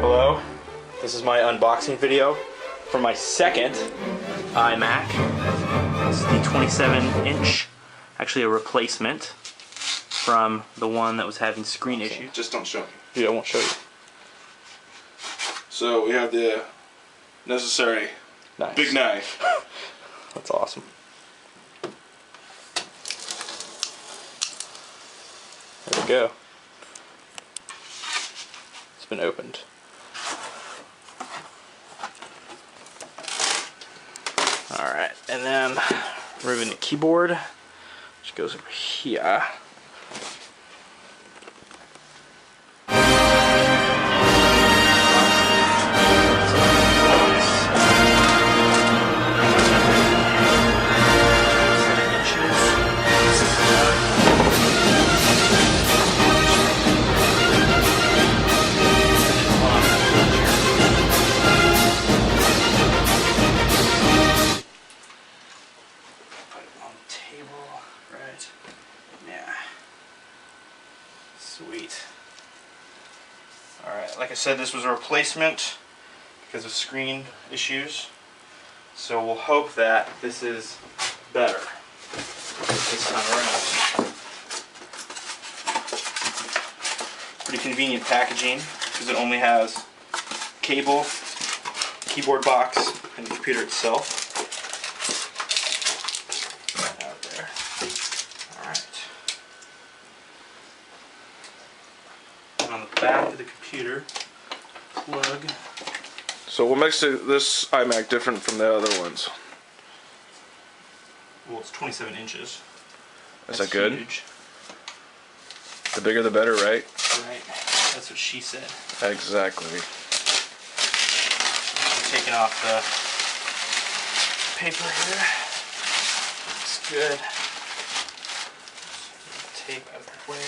Hello, this is my unboxing video for my second iMac. This is the 27-inch, actually a replacement from the one that was having screen issues. Just don't show me. Yeah, I won't show you. So we have the necessary big knife. That's awesome. There we go. It's been opened. Alright, and then removing the keyboard, which goes over here. Sweet. Alright, like I said, this was a replacement because of screen issues. So we'll hope that this is better this time around. Pretty convenient packaging because it only has cable, keyboard box, and the computer itself. Out there. Alright. On the back of the computer, plug. So what makes this iMac different from the other ones? Well, it's 27 inches. Is that good? Huge. The bigger the better, right? Right. That's what she said. Exactly. I'm taking off the paper here. Looks good. Tape out of the way.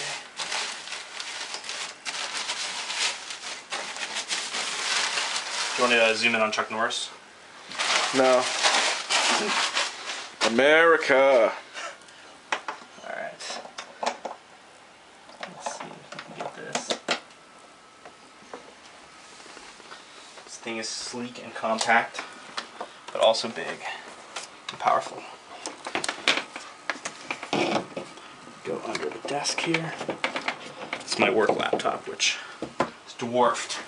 Do you want to zoom in on Chuck Norris? No. America. Alright. Let's see if we can get this. This thing is sleek and compact, but also big and powerful. Go under the desk here. It's my work laptop, which is dwarfed.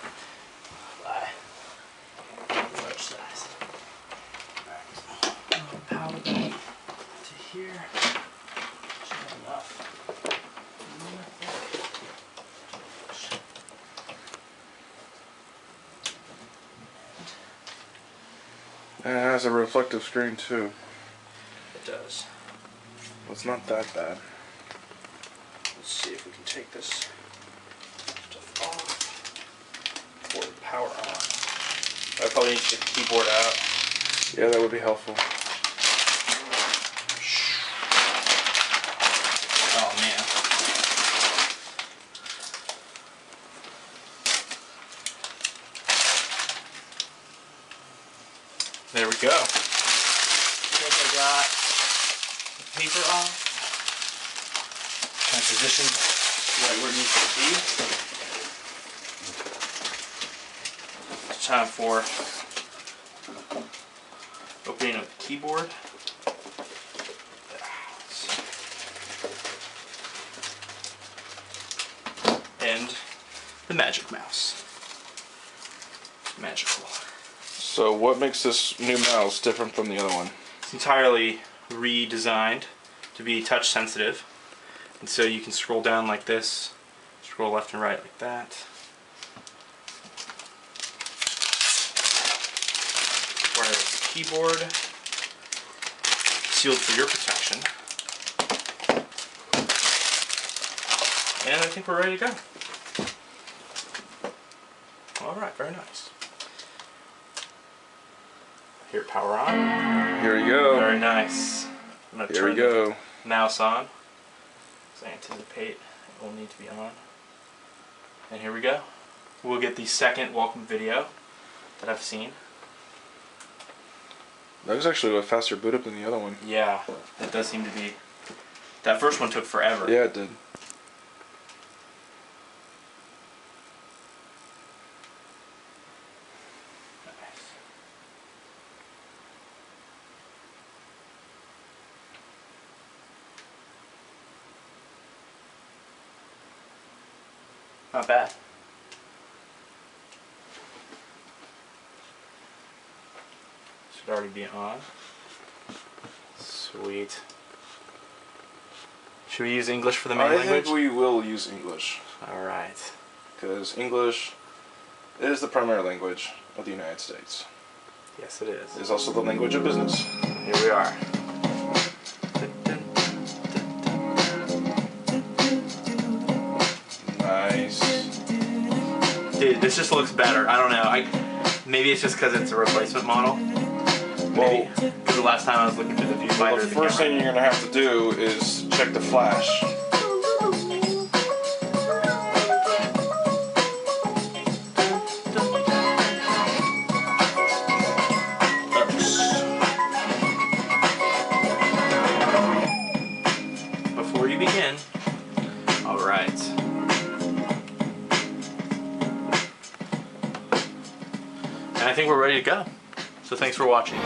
Power bank to here. Should have enough. It has a reflective screen too. It does. Well, it's not that bad. Let's see if we can take this stuff off. Or the power on. I probably need to get the keyboard out. Yeah, that would be helpful. Oh man. There we go. I think I got the paper off. Kind of positioned right where it needs to be. It's time for opening up the keyboard. And the magic mouse. Magical. So what makes this new mouse different from the other one? It's entirely redesigned to be touch sensitive. And so you can scroll down like this, scroll left and right like that. Wireless keyboard, sealed for your protection. And I think we're ready to go. Alright, very nice. Here, power on. Here we go. Very nice. I'm going to Here we turn go. the mouse on. So I anticipate it will need to be on. And here we go. We'll get the second welcome video that I've seen. That was actually a faster boot up than the other one. Yeah, it does seem to be. That first one took forever. Yeah, it did. Not bad. Should already be on. Sweet. Should we use English for the main language? I think we will use English. Alright. Because English is the primary language of the United States. Yes, it is. It is also the language of business. Here we are. Nice. Dude, this just looks better. I don't know. Maybe it's just because it's a replacement model. Maybe. Because the last time I was looking through the viewfinder. Well, the first thing you're going to have to do is check the flash. Before you begin. Alright. And I think we're ready to go. So thanks for watching.